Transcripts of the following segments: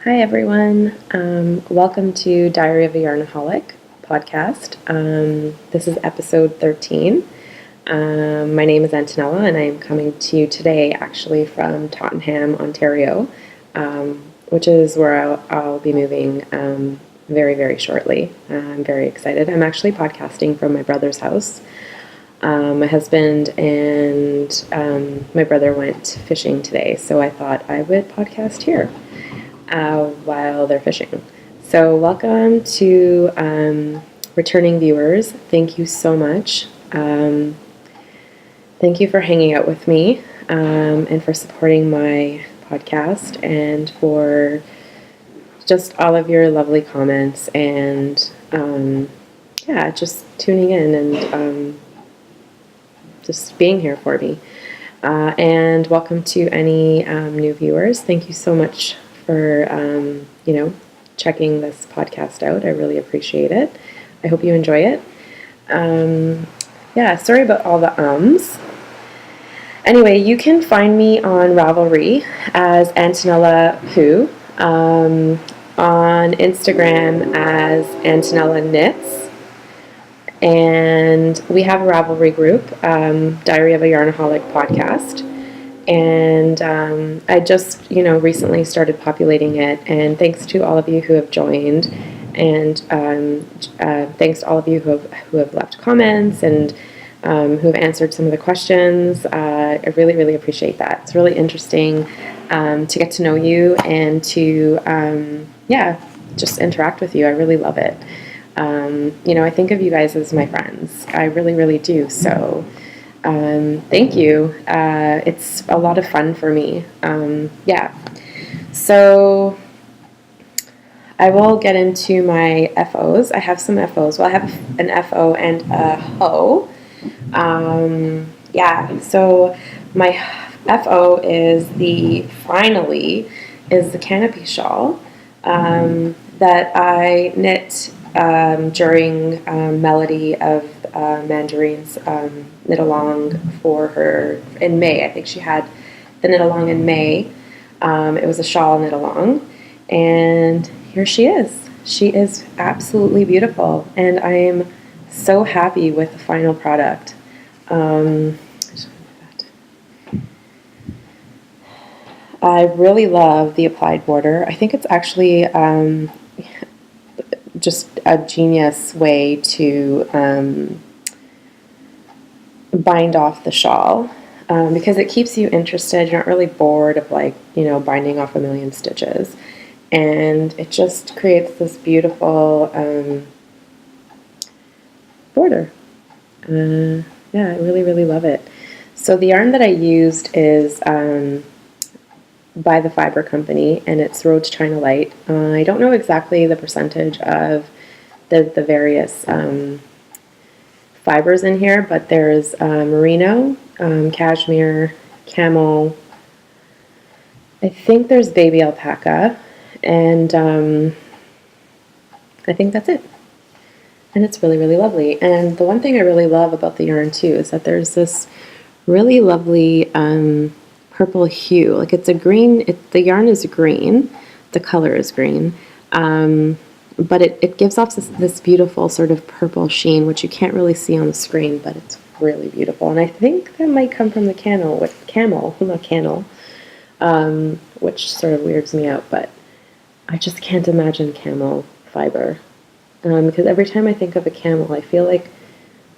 Hi everyone, welcome to Diary of Yarnaholic Podcast. This is episode 13. My name is Antonella and I am coming to you today actually from Tottenham, Ontario, which is where I'll be moving very, very shortly. I'm very excited. I'm actually podcasting from my brother's house. My husband and my brother went fishing today, so I thought I would podcast here while they're fishing. So welcome to returning viewers. Thank you so much. Thank you for hanging out with me and for supporting my podcast and for just all of your lovely comments and just tuning in and just being here for me. And welcome to any new viewers. Thank you so much for checking this podcast out. I really appreciate it. I hope you enjoy it. Sorry about all the ums. Anyway, you can find me on Ravelry as Antonella Who, on Instagram as Antonella Knits, and we have a Ravelry group, Diary of a Yarnaholic Podcast. And I just, recently started populating it, and thanks to all of you who have joined, and thanks to all of you who have left comments and who have answered some of the questions. I really, really appreciate that. It's really interesting to get to know you and to, just interact with you. I really love it. I think of you guys as my friends. I really, really do. So thank you. It's a lot of fun for me. So I will get into my FOs. I have some FOs. Well, I have an FO and a HO. So my FO is the Canopy shawl that I knit during Melody of Mandarines Knitalong for her in May. I think she had the Knitalong in May. It was a shawl Knitalong, and here she is. She is absolutely beautiful, and I am so happy with the final product. I really love the applied border. I think it's actually just a genius way to bind off the shawl because it keeps you interested. You're not really bored of binding off a million stitches, and it just creates this beautiful border. I really, really love it. So the yarn that I used is by the Fibre company, and it's Rhodes China Light. I don't know exactly the percentage of the various fibers in here, but there's Merino, cashmere, camel, I think there's baby alpaca, and I think that's it. And it's really, really lovely. And the one thing I really love about the yarn too is that there's this really lovely purple hue. Like it's a green, the yarn is green, the color is green, but it gives off this beautiful sort of purple sheen, which you can't really see on the screen, but it's really beautiful. And I think that might come from the camel, which sort of weirds me out, but I just can't imagine camel fiber. Because every time I think of a camel, I feel like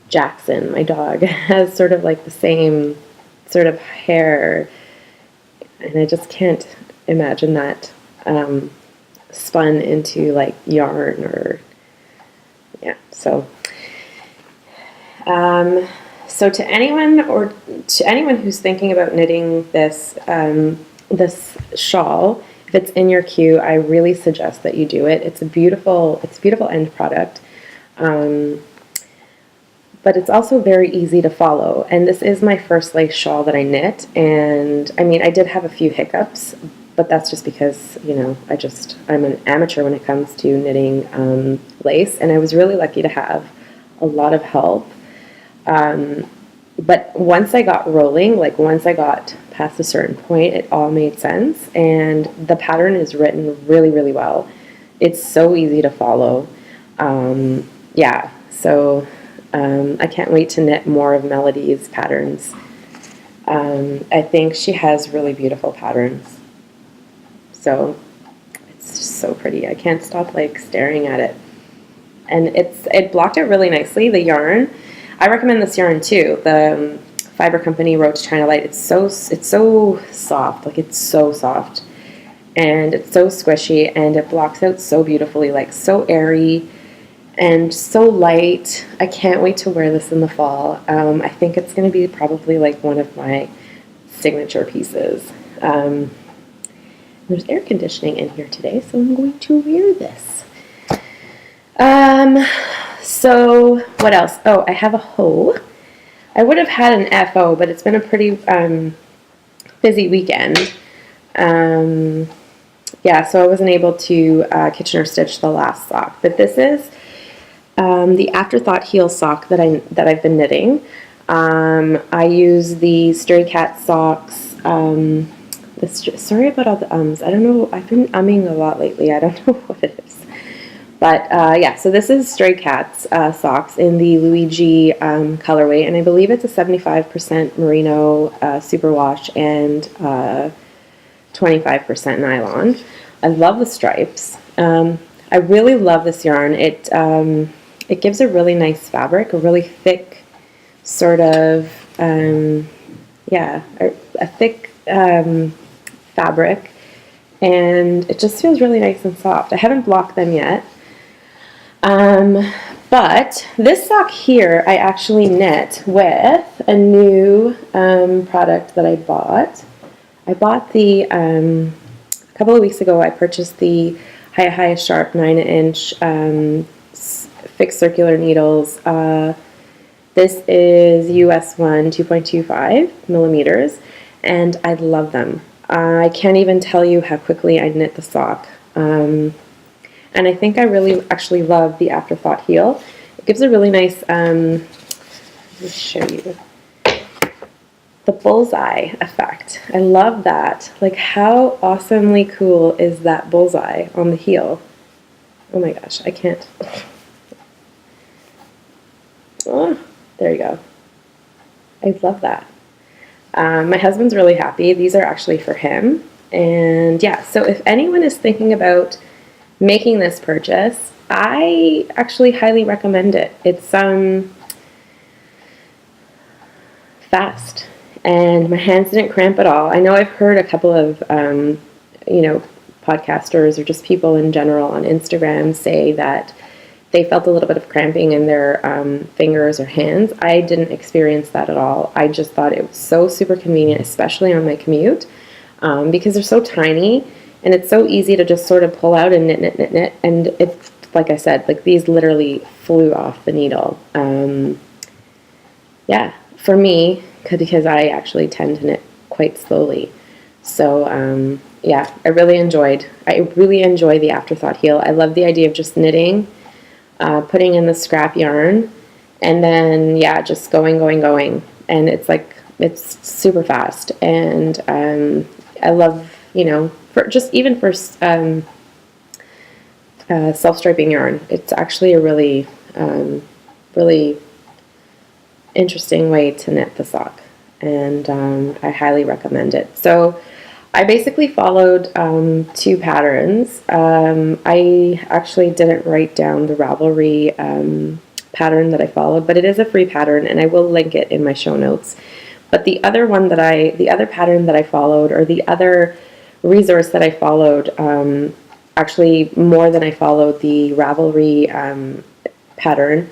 Jackson, my dog, has sort of like the same sort of hair, and I just can't imagine that spun into like yarn or So to anyone who's thinking about knitting this this shawl, if it's in your queue, I really suggest that you do it. It's a beautiful end product. But it's also very easy to follow. And this is my first lace shawl that I knit. And I mean, I did have a few hiccups, but that's just because, I'm an amateur when it comes to knitting lace. And I was really lucky to have a lot of help. But once I got rolling, once I got past a certain point, it all made sense. And the pattern is written really, really well. It's so easy to follow. Yeah, so I can't wait to knit more of Melody's patterns. I think she has really beautiful patterns. So it's just so pretty. I can't stop like staring at it. And it blocked it really nicely. The yarn, I recommend this yarn too. The Fibre Company Roach China Light. It's so soft. Like, it's so soft. And it's so squishy, and it blocks out so beautifully, like so airy and so light. I can't wait to wear this in the fall. I think it's going to be probably like one of my signature pieces. There's air conditioning in here today, so I'm going to wear this. So what else? Oh, I have a hoe. I would have had an FO, but it's been a pretty busy weekend. Yeah, so I wasn't able to Kitchener stitch the last sock, but this is the Afterthought heel sock that I've been knitting. I use the Stray Cat socks. Sorry about all the ums. I don't know. I've been umming a lot lately. I don't know what it is. But yeah, so this is Stray Cats socks in the Luigi colorway, and I believe it's a 75% Merino superwash and 25% nylon. I love the stripes. I really love this yarn. It gives a really nice fabric, a really thick sort of, yeah, a thick fabric, and it just feels really nice and soft. I haven't blocked them yet. But this sock here I actually knit with a new product that I bought. I bought the, a couple of weeks ago, I purchased the High Sharp 9-inch fixed circular needles. This is US 1 2.25 millimeters, and I love them. I can't even tell you how quickly I knit the sock. And I think I really actually love the Afterthought heel. It gives a really nice, let me show you, the bullseye effect. I love that. Like, how awesomely cool is that bullseye on the heel? Oh my gosh, I can't. Oh, there you go. I love that. My husband's really happy. These are actually for him. And yeah, so if anyone is thinking about making this purchase, I actually highly recommend it. It's fast, and my hands didn't cramp at all. I know I've heard a couple of podcasters or just people in general on Instagram say that they felt a little bit of cramping in their fingers or hands. I didn't experience that at all. I just thought it was so super convenient, especially on my commute, because they're so tiny. And it's so easy to just sort of pull out and knit. And it's, like I said, like, these literally flew off the needle. Yeah, for me, because I actually tend to knit quite slowly. So, yeah, I really enjoy the Afterthought heel. I love the idea of just knitting, putting in the scrap yarn, and then, yeah, just going. And it's like, it's super fast. And I love, for self-striping yarn, it's actually a really, really interesting way to knit the sock, and I highly recommend it. So I basically followed two patterns. I actually didn't write down the Ravelry pattern that I followed, but it is a free pattern, and I will link it in my show notes. But the other pattern that I followed, or the other resource that I followed, actually more than I followed the Ravelry pattern,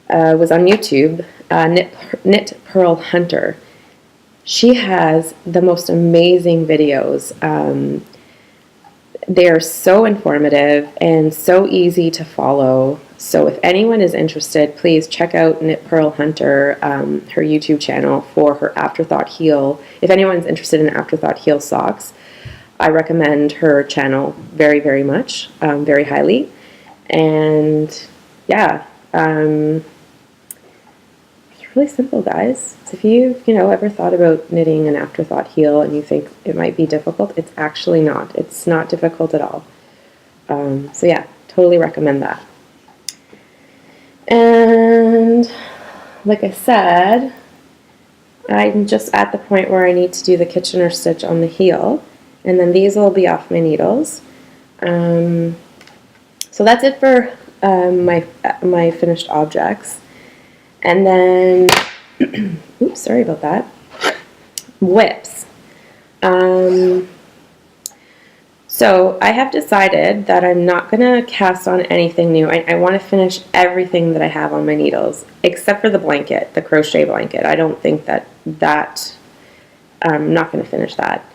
was on YouTube. Knit Purl Hunter. She has the most amazing videos. They are so informative and so easy to follow. So if anyone is interested, please check out Knit Purl Hunter, her YouTube channel, for her Afterthought heel. If anyone's interested in Afterthought heel socks, I recommend her channel very, very much, very highly. And yeah, really simple, guys. So if you've, ever thought about knitting an Afterthought heel and you think it might be difficult, it's actually not. It's not difficult at all. So yeah, totally recommend that. And like I said, I'm just at the point where I need to do the Kitchener stitch on the heel, and then these will be off my needles. So that's it for my finished objects. And then, oops, sorry about that. Whips. So I have decided that I'm not going to cast on anything new. I want to finish everything that I have on my needles, except for the blanket, the crochet blanket. I don't think that I'm not going to finish that.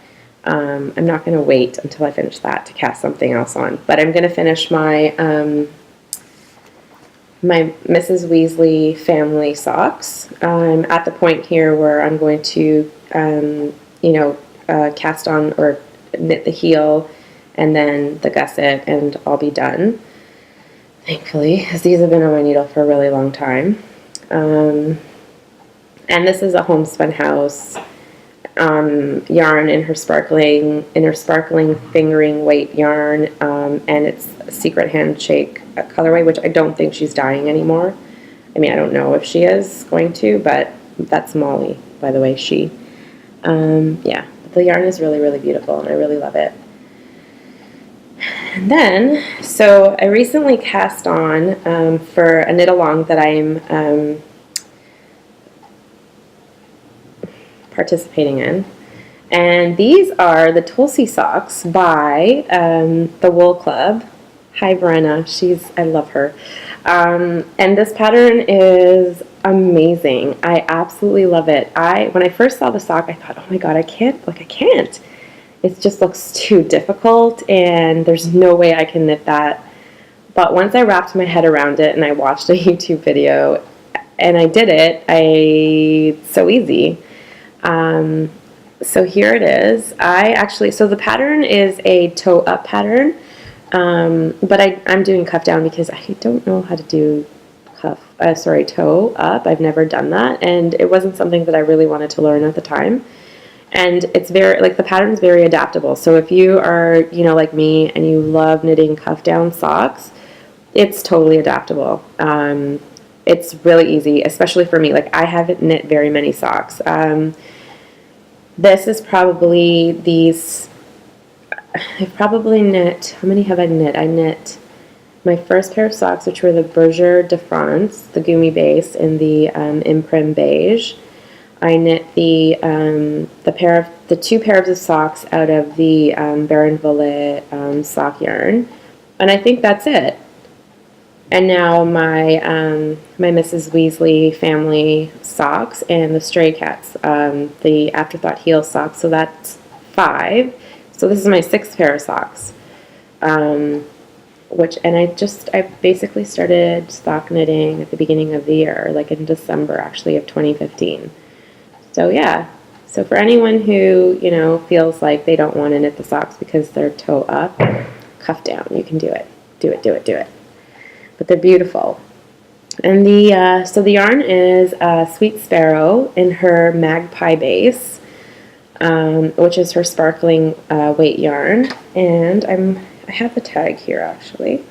I'm not going to wait until I finish that to cast something else on. But I'm going to finish my my Mrs. Weasley family socks. I'm at the point here where I'm going to, cast on or knit the heel and then the gusset, and I'll be done, thankfully, because these have been on my needle for a really long time. And this is a Homespun House yarn in her sparkling fingering weight yarn, and it's a Secret Handshake colorway, which I don't think she's dyeing anymore. I mean, I don't know if she is going to, but that's Molly, by the way, she. Yeah, the yarn is really, really beautiful, and I really love it. And then, so I recently cast on for a knit-along that I'm participating in. And these are the Tulsi Socks by the Wool Club. Hi, Verena. I love her. And this pattern is amazing. I absolutely love it. When I first saw the sock, I thought, oh my god, I can't. It just looks too difficult, and there's no way I can knit that. But once I wrapped my head around it and I watched a YouTube video and I did it, it's so easy. So here it is. So the pattern is a toe up pattern, but I'm doing cuff down because I don't know how to do toe up. I've never done that, and it wasn't something that I really wanted to learn at the time. And it's the pattern's very adaptable. So if you are, like me, and you love knitting cuff down socks, it's totally adaptable. It's really easy, especially for me. Like, I haven't knit very many socks. This is probably I've probably knit, how many have I knit? I knit my first pair of socks, which were the Berger de France, the Gumi base in the Imprim beige. I knit the two pairs of socks out of the Baron Volet sock yarn, and I think that's it. And now my Mrs. Weasley family socks and the Stray Cats, the Afterthought heel socks. So that's 5. So this is my 6th pair of socks. I basically started sock knitting at the beginning of the year, like in December actually of 2015. So yeah. So for anyone who, feels like they don't want to knit the socks because they're toe up, cuff down. You can do it. Do it. But they're beautiful. And so the yarn is Sweet Sparrow in her Magpie base, which is her sparkling weight yarn. And I have the tag here actually.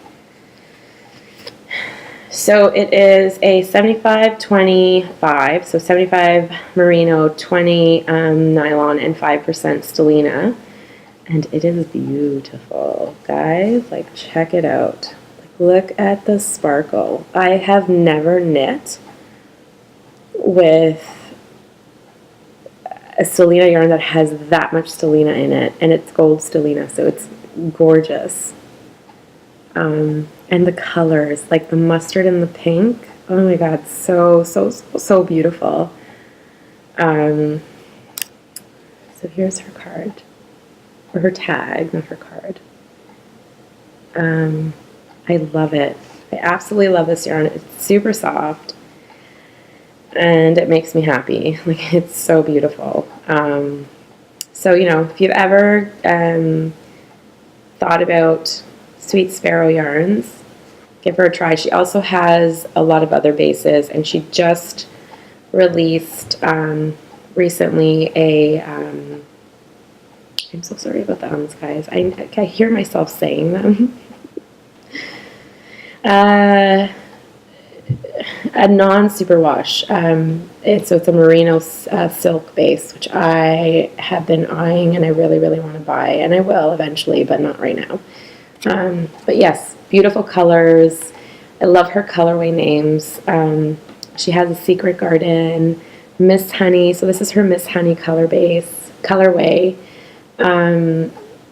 So it is a 75-25, so 75 Merino, 20 nylon, and 5% stellina. And it is beautiful, guys. Like, check it out. Look at the sparkle. I have never knit with a stellina yarn that has that much stellina in it, and it's gold stellina, so it's gorgeous. And the colors, like the mustard and the pink, oh my god, so beautiful. So here's her card, or her tag, not her card. I love it. I absolutely love this yarn. It's super soft, and it makes me happy. Like, it's so beautiful. So, if you've ever thought about Sweet Sparrow yarns, give her a try. She also has a lot of other bases, and she just released recently a, I'm so sorry about the ums, guys. I hear myself saying them. A non-superwash. So it's a Merino silk base, which I have been eyeing and I really, really want to buy. And I will eventually, but not right now. But yes, beautiful colors. I love her colorway names. She has a Secret Garden, Miss Honey. So this is her Miss Honey colorway.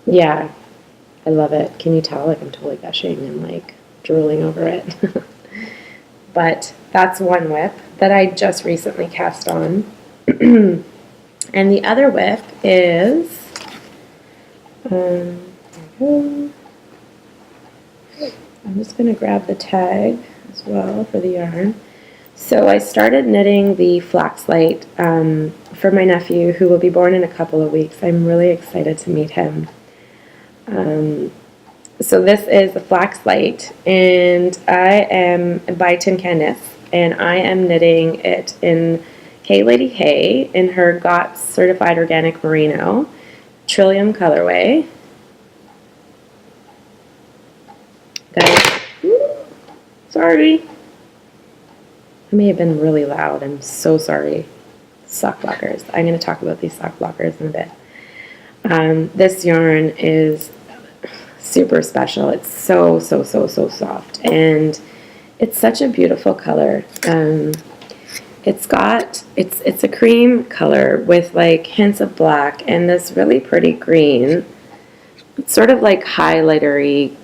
Yeah, I love it. Can you tell? Like, I'm totally gushing and like drooling over it. But that's one whip that I just recently cast on. And the other whip is, there we go. I'm just going to grab the tag as well for the yarn. So I started knitting the Flax Light for my nephew, who will be born in a couple of weeks. I'm really excited to meet him. So this is the Flax Light, and I am by Tincanknits, and I am knitting it in Hey Lady Hey in her GOTS Certified Organic Merino Trillium colorway. Guys, sorry. I may have been really loud. I'm so sorry. Sock blockers. I'm going to talk about these sock blockers in a bit. This yarn is super special. It's so soft, and it's such a beautiful color. It's a cream color with like hints of black and this really pretty green. It's sort of like highlightery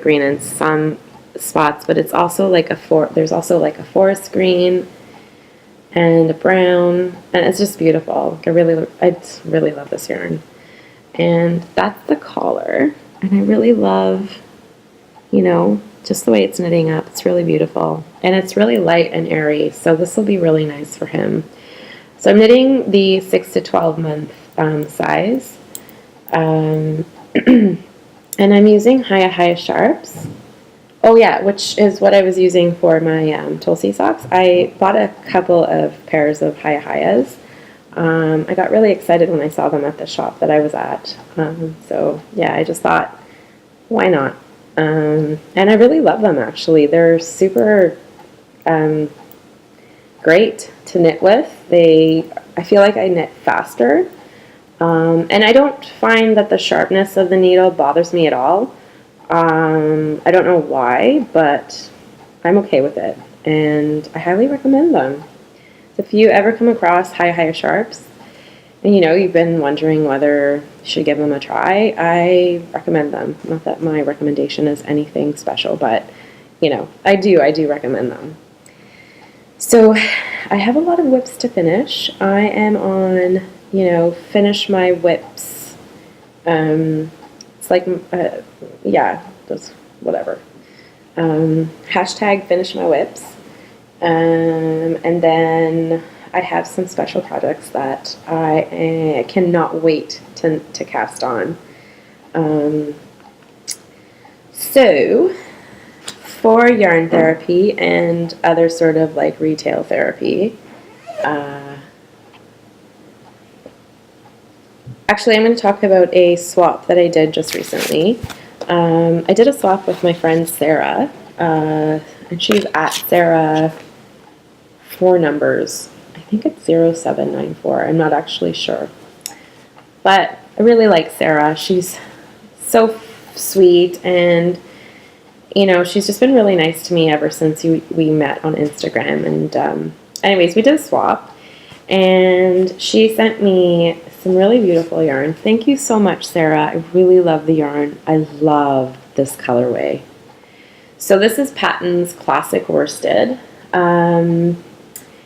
green in some spots, but it's also like there's also like a forest green and a brown, and it's just beautiful. I really love this yarn. And that's the collar, and I really love, just the way it's knitting up. It's really beautiful, and it's really light and airy, so this will be really nice for him. So I'm knitting the 6 to 12 month size, and I'm using Haya Sharps. Oh yeah, which is what I was using for my Tulsi Socks. I bought a couple of pairs of Hayas. I got really excited when I saw them at the shop that I was at. So yeah, I just thought, why not? And I really love them, actually. They're super great to knit with. I feel like I knit faster. And I don't find that the sharpness of the needle bothers me at all. I don't know why, but I'm okay with it. And I highly recommend them. If you ever come across Haya Sharps, and you've been wondering whether you should give them a try, I recommend them. Not that my recommendation is anything special, but I do recommend them. So I have a lot of whips to finish. I am on, finish my whips. It's like, just whatever. Hashtag finish my whips. And then I have some special projects that I cannot wait to cast on. So for yarn therapy and other sort of like retail therapy, actually I'm going to talk about a swap that I did just recently. I did a swap with my friend Sarah, and she's at Sarah 4 numbers. I think it's 0794. I'm not actually sure. But I really like Sarah. She's so sweet, and she's just been really nice to me ever since we met on Instagram. And anyways, we did a swap, and she sent me some really beautiful yarn. Thank you so much, Sarah. I really love the yarn. I love this colorway. So this is Patton's Classic Worsted.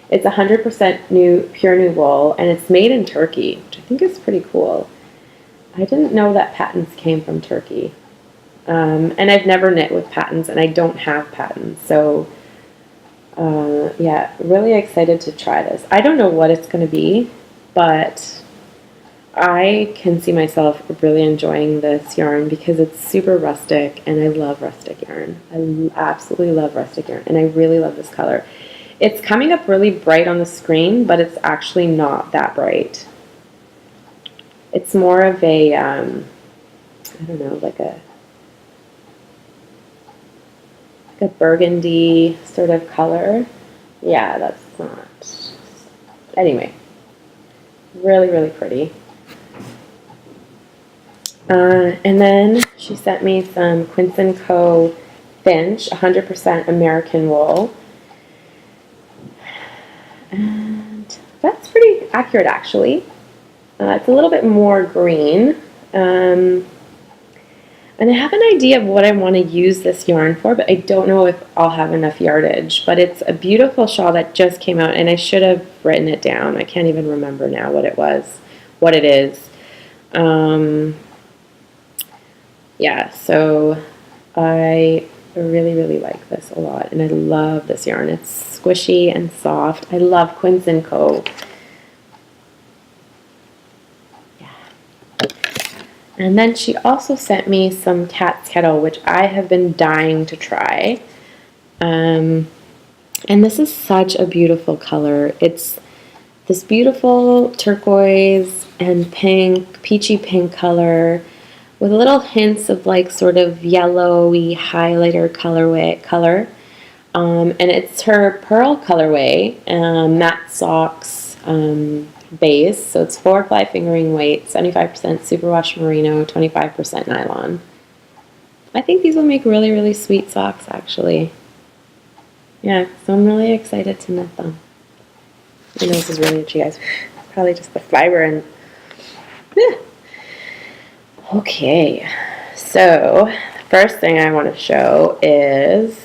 It's 100% pure new wool, and it's made in Turkey, which I think is pretty cool. I didn't know that Patton's came from Turkey. And I've never knit with Patton's, and I don't have Patton's. So, yeah, really excited to try this. I don't know what it's going to be, but I can see myself really enjoying this yarn because it's super rustic, and I love rustic yarn. I absolutely love rustic yarn, and I really love this color. It's coming up really bright on the screen, but it's actually not that bright. It's more of a, I don't know, like a burgundy sort of color. Yeah, that's not. Anyway, really, really pretty. And then she sent me some Quince & Co. Finch, 100% American wool. And that's pretty accurate, actually. It's a little bit more green. And I have an idea of what I want to use this yarn for, but I don't know if I'll have enough yardage. But it's a beautiful shawl that just came out, and I should have written it down. I can't even remember now what it is. Yeah, so I really, really like this a lot, and I love this yarn. It's squishy and soft. I love Quince & Co. Yeah. And then she also sent me some Cat's Kettle, which I have been dying to try. And this is such a beautiful color. It's this beautiful turquoise and pink, peachy pink color with little hints of like sort of yellowy highlighter color. And it's her Purl colorway, matte socks base. So it's 4-ply fingering weight, 75% superwash merino, 25% nylon. I think these will make really, really sweet socks, actually. Yeah, so I'm really excited to knit them. My nose is really itchy, guys. Probably just the fiber and... Yeah. Okay, so the first thing I want to show is...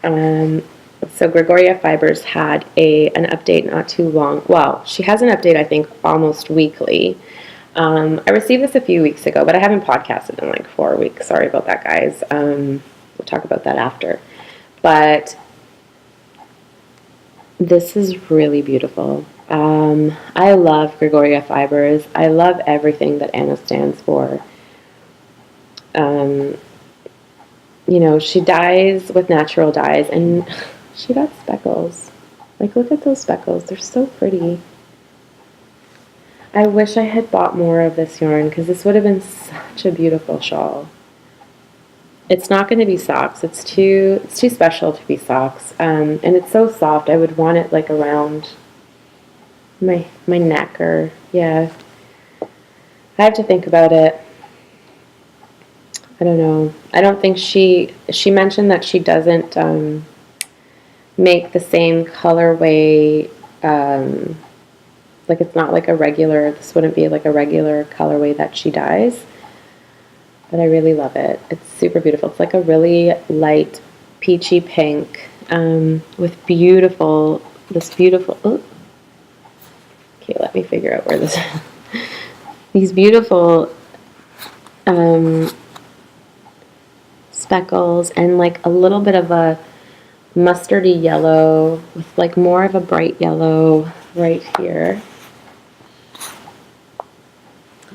So Gregoria Fibers had an update not too long. Well, she has an update, I think, almost weekly. I received this a few weeks ago, but I haven't podcasted in like 4 weeks. Sorry about that, guys. We'll talk about that after. But this is really beautiful. I love Gregoria Fibers. I love everything that Anna stands for. You know, she dyes with natural dyes, and she got speckles. Like, look at those speckles. They're so pretty. I wish I had bought more of this yarn, because this would have been such a beautiful shawl. It's not going to be socks. It's too special to be socks. And it's so soft. I would want it like around my neck, or yeah. I have to think about it. I don't know. I don't think she mentioned that she doesn't make the same colorway. Like, it's not like a regular. This wouldn't be like a regular colorway that she dyes. But I really love it. It's super beautiful. It's like a really light peachy pink with this beautiful. Oh. Okay, let me figure out where this is. These beautiful speckles and like a little bit of a mustardy yellow with like more of a bright yellow right here.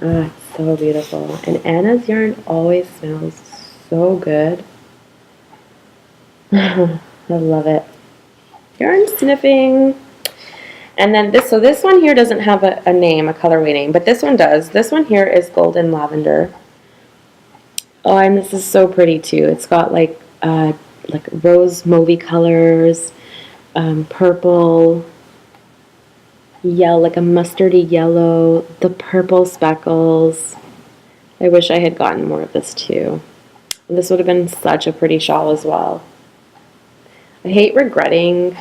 Ah, it's so beautiful. And Anna's yarn always smells so good. I love it. Yarn sniffing. And then this one here doesn't have a name, a colorway name, but this one does. This one here is Golden Lavender. Oh, and this is so pretty too. It's got like rose mauvey colors, purple, yellow, like a mustardy yellow, the purple speckles. I wish I had gotten more of this too. This would have been such a pretty shawl as well. I hate regretting,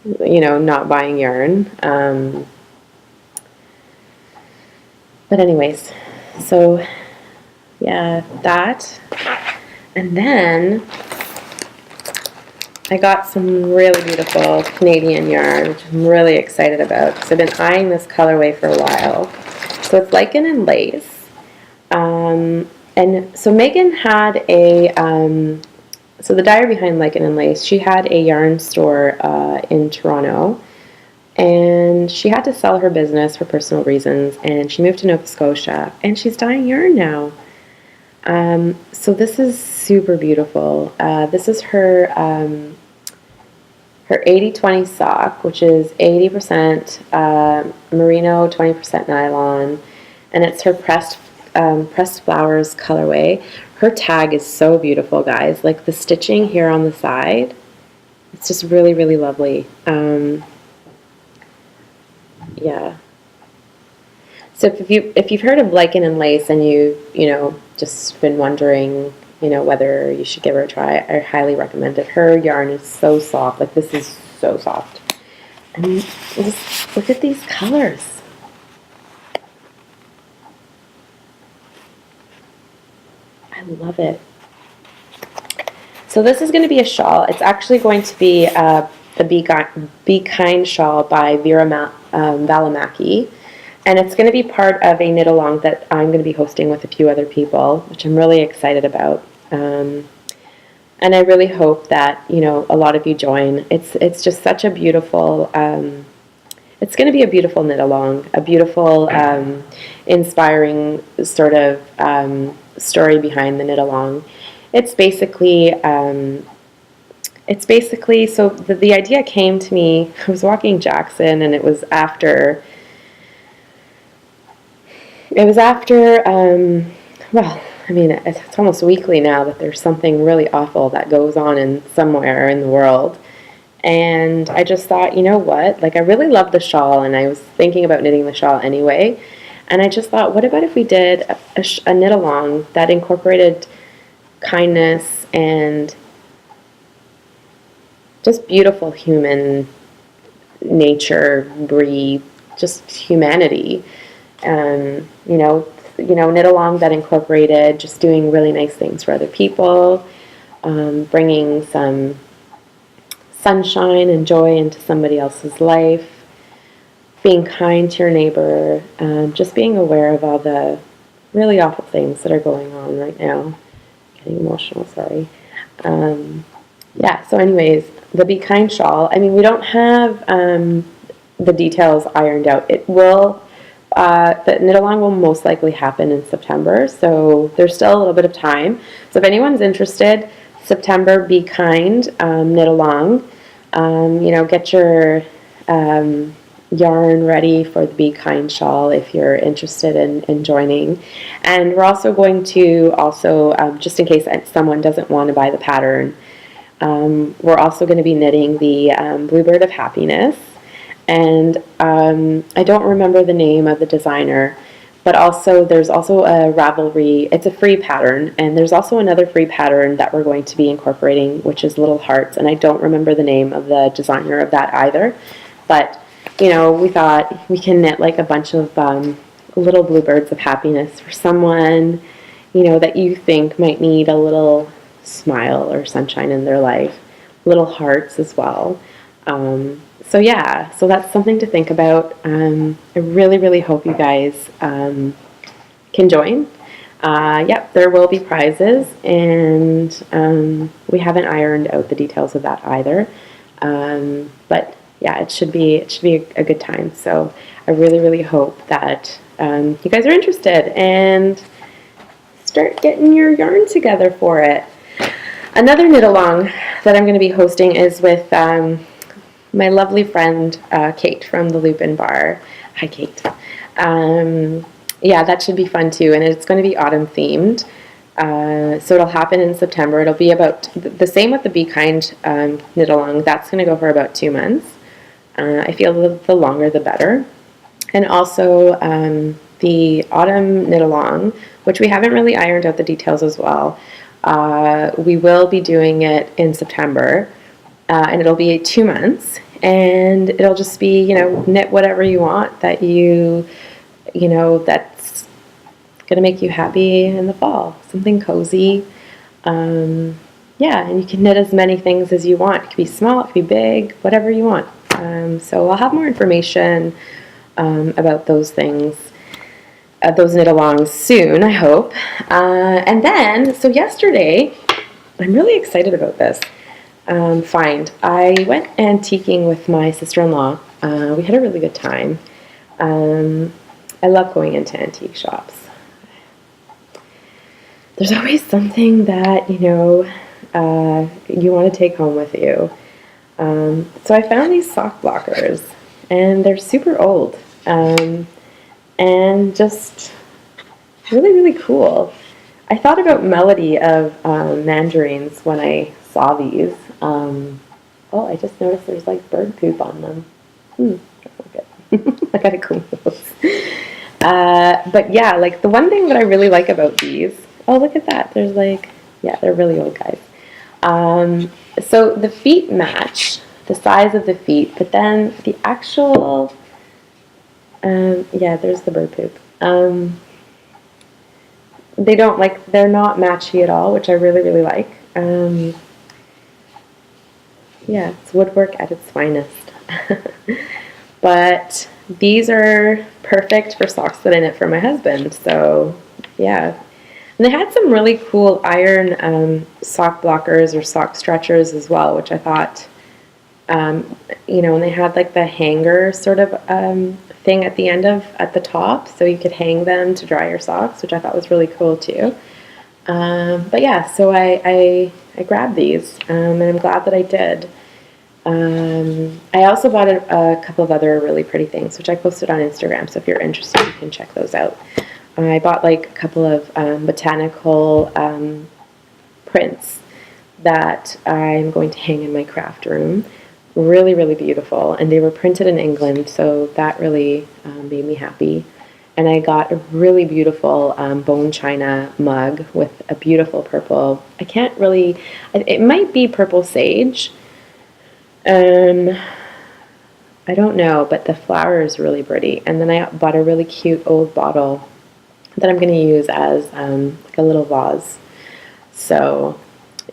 you know, not buying yarn. But anyways, so yeah, that. And then I got some really beautiful Canadian yarn, which I'm really excited about because I've been eyeing this colorway for a while. So it's lichen and lace. And so Megan had so the dyer behind Lichen and Lace, she had a yarn store in Toronto, and she had to sell her business for personal reasons, and she moved to Nova Scotia, and she's dyeing yarn now. So this is super beautiful. This is her her 80-20 sock, which is 80% merino, 20% nylon, and it's her pressed flowers colorway. Her tag is so beautiful, guys. Like the stitching here on the side, it's just really, really lovely. Yeah. So if you've heard of lichen and lace and you just been wondering whether you should give her a try, I highly recommend it. Her yarn is so soft. Like this is so soft. And just look at these colors. I love it. So this is going to be a shawl. It's actually going to be the Be Kind shawl by Verena Chors. And it's going to be part of a knit-along that I'm going to be hosting with a few other people, which I'm really excited about. And I really hope that, a lot of you join. It's just such a beautiful, it's going to be a beautiful knit-along, a beautiful, inspiring sort of story behind the knit-along. It's basically, so the idea came to me. I was walking Jackson, and it was after, well, I mean, it's almost weekly now that there's something really awful that goes on in somewhere in the world. And I just thought, you know what? Like, I really love the shawl, and I was thinking about knitting the shawl anyway. And I just thought, what about if we did a knit-along that incorporated kindness and just beautiful human nature, breathe, just humanity. Knit-along that incorporated just doing really nice things for other people, bringing some sunshine and joy into somebody else's life, being kind to your neighbor, just being aware of all the really awful things that are going on right now. Getting emotional, sorry. So anyways, the Be Kind shawl, I mean, we don't have the details ironed out. It will, the knit-along will most likely happen in September, so there's still a little bit of time. So if anyone's interested, September Be Kind knit-along, get your yarn ready for the Be Kind shawl if you're interested in joining. And we're also going to just in case someone doesn't want to buy the pattern, we're also going to be knitting the Bluebird of Happiness. And I don't remember the name of the designer, but there's also a Ravelry. It's a free pattern, and there's also another free pattern that we're going to be incorporating, which is Little Hearts, and I don't remember the name of the designer of that either. But we thought we can knit like a bunch of little bluebirds of happiness for someone that you think might need a little smile or sunshine in their life. Little hearts as well. So that's something to think about. I really, really hope you guys can join. There will be prizes, and we haven't ironed out the details of that either. But yeah, it should be a good time. So I really, really hope that you guys are interested and start getting your yarn together for it. Another knit-along that I'm going to be hosting is with my lovely friend Kate from the Lupin Bar. Hi, Kate. That should be fun too, and it's going to be autumn themed. So it'll happen in September. It'll be about the same with the Be Kind knit-along. That's going to go for about 2 months. I feel the longer the better. And also the autumn knit-along, which we haven't really ironed out the details as well. We will be doing it in September, and it'll be 2 months, and it'll just be, knit whatever you want that that's going to make you happy in the fall. Something cozy. And you can knit as many things as you want. It could be small, it could be big, whatever you want. So I'll have more information about those things, those knit-alongs soon, I hope. And then, so yesterday, I'm really excited about this find. I went antiquing with my sister-in-law. We had a really good time. I love going into antique shops. There's always something that, you want to take home with you. So I found these sock blockers, and they're super old, and just really, really cool. I thought about Melody of Mandarines when I saw these. Oh, I just noticed there's like bird poop on them. That's not good. I gotta clean those. But yeah, like the one thing that I really like about these, oh, look at that. There's like, yeah, they're really old, guys. So the feet match, the size of the feet, but then the actual, yeah, there's the bird poop. They don't like, they're not matchy at all, which I really, really like. Yeah, it's woodwork at its finest. But these are perfect for socks that I knit for my husband. So, yeah. And they had some really cool iron sock blockers or sock stretchers as well, which I thought, you know, and they had like the hanger sort of thing at the end at the top, so you could hang them to dry your socks, which I thought was really cool too. But yeah, so I grabbed these, and I'm glad that I did. I also bought a couple of other really pretty things, which I posted on Instagram, so if you're interested, you can check those out. I bought like a couple of botanical prints that I'm going to hang in my craft room. Really, really beautiful, and they were printed in England, so that really made me happy. And I got a really beautiful bone china mug with a beautiful purple, I can't really, it might be purple sage. I don't know, but the flower is really pretty. And then I bought a really cute old bottle that I'm going to use as like a little vase. So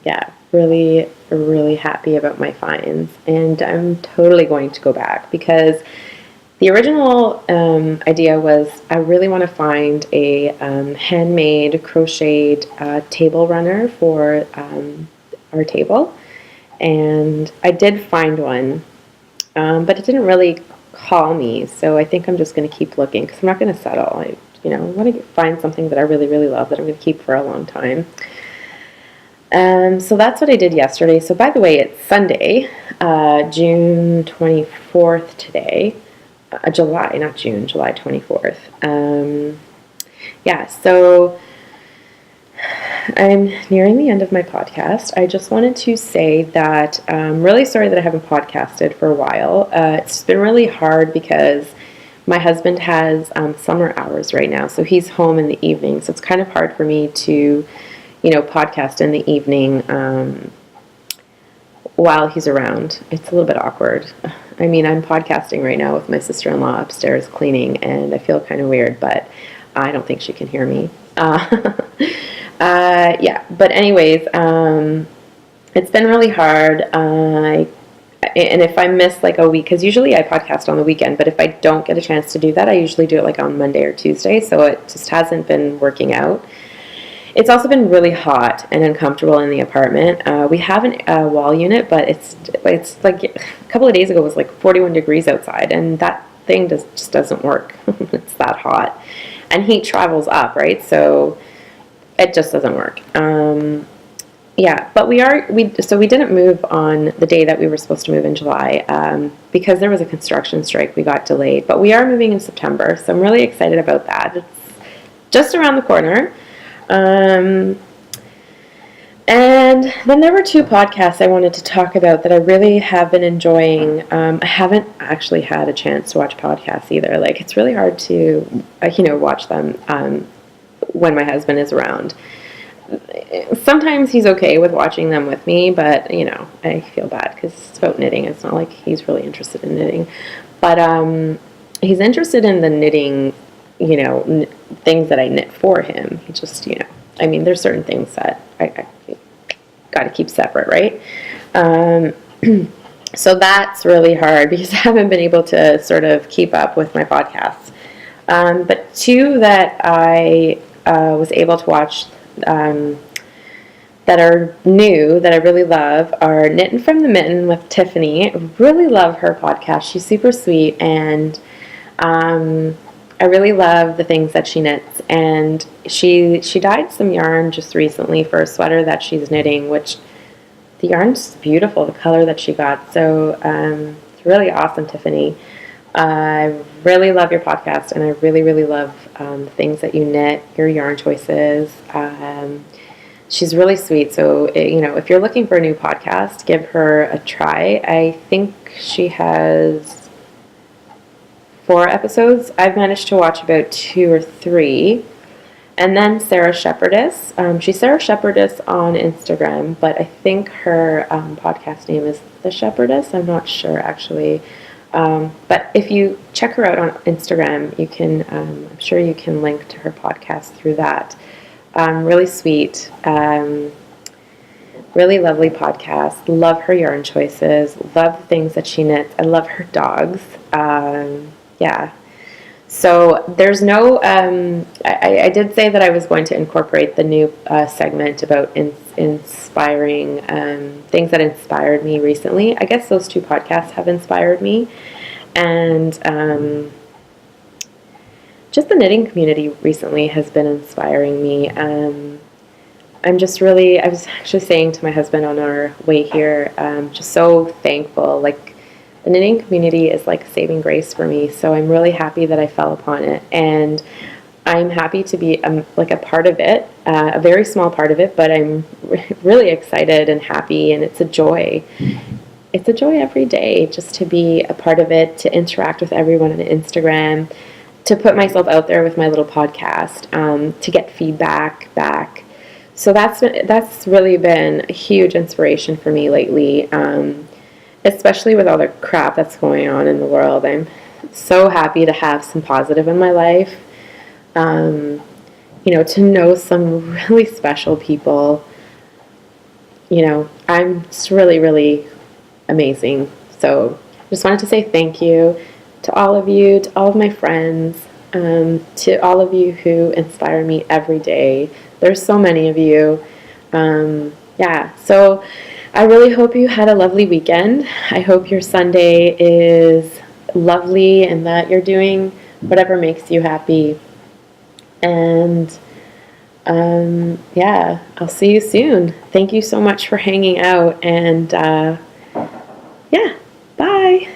yeah, really, really happy about my finds, and I'm totally going to go back, because the original idea was I really want to find a handmade crocheted table runner for our table, and I did find one, but it didn't really call me, so I think I'm just going to keep looking, because I'm not going to settle. I want to find something that I really, really love that I'm going to keep for a long time. So that's what I did yesterday. So by the way, it's Sunday, June 24th today. July 24th. Yeah, so I'm nearing the end of my podcast. I just wanted to say that I'm really sorry that I haven't podcasted for a while. It's been really hard because my husband has summer hours right now, so he's home in the evening, so it's kind of hard for me to podcast in the evening while he's around. It's a little bit awkward. I mean, I'm podcasting right now with my sister-in-law upstairs cleaning, and I feel kind of weird, but I don't think she can hear me. Yeah, but anyways, it's been really hard. And if I miss like a week, because usually I podcast on the weekend, but if I don't get a chance to do that, I usually do it like on Monday or Tuesday, so it just hasn't been working out. It's also been really hot and uncomfortable in the apartment. We have a wall unit, but it's like a couple of days ago it was like 41 degrees outside, and that thing just doesn't work. It's that hot. And heat travels up, right? So it just doesn't work. Yeah, but we didn't move on the day that we were supposed to move in July because there was a construction strike. We got delayed, but we are moving in September, so I'm really excited about that. It's just around the corner. And then there were two podcasts I wanted to talk about that I really have been enjoying. I haven't actually had a chance to watch podcasts either. Like, it's really hard to, watch them when my husband is around. Sometimes he's okay with watching them with me, but, I feel bad because it's about knitting. It's not like he's really interested in knitting. But he's interested in the knitting, things that I knit for him. He just, there's certain things that I got to keep separate, right? So that's really hard because I haven't been able to sort of keep up with my podcasts. But two that I was able to watch that are new, that I really love, are Knitting from the Mitten with Tiffany. I really love her podcast. She's super sweet, and I really love the things that she knits, and she dyed some yarn just recently for a sweater that she's knitting, which the yarn's beautiful, the color that she got. So it's really awesome, Tiffany. I really love your podcast, and I really, really love the things that you knit, your yarn choices. She's really sweet. So, if you're looking for a new podcast, give her a try. I think she has 4 episodes. I've managed to watch about 2 or 3. And then Sarah Shepherdess. She's Sarah Shepherdess on Instagram, but I think her podcast name is The Shepherdess. I'm not sure, actually. But if you check her out on Instagram, you can, I'm sure you can link to her podcast through that. Really sweet, really lovely podcast. Love her yarn choices. Love the things that she knits. I love her dogs. Yeah. So there's no, I did say that I was going to incorporate the new segment about inspiring things that inspired me recently. I guess those 2 podcasts have inspired me. And just the knitting community recently has been inspiring me. I was actually saying to my husband on our way here, just so thankful. Like, the knitting community is like saving grace for me, so I'm really happy that I fell upon it, and I'm happy to be like a part of it, a very small part of it, but I'm really excited and happy, and it's a joy. It's a joy every day just to be a part of it, to interact with everyone on Instagram, to put myself out there with my little podcast, to get feedback back. So that's really been a huge inspiration for me lately. Especially with all the crap that's going on in the world. I'm so happy to have some positive in my life. To know some really special people. I'm just really, really amazing. So just wanted to say thank you to all of you, to all of my friends, to all of you who inspire me every day. There's so many of you. So I really hope you had a lovely weekend. I hope your Sunday is lovely and that you're doing whatever makes you happy. And I'll see you soon. Thank you so much for hanging out. And bye.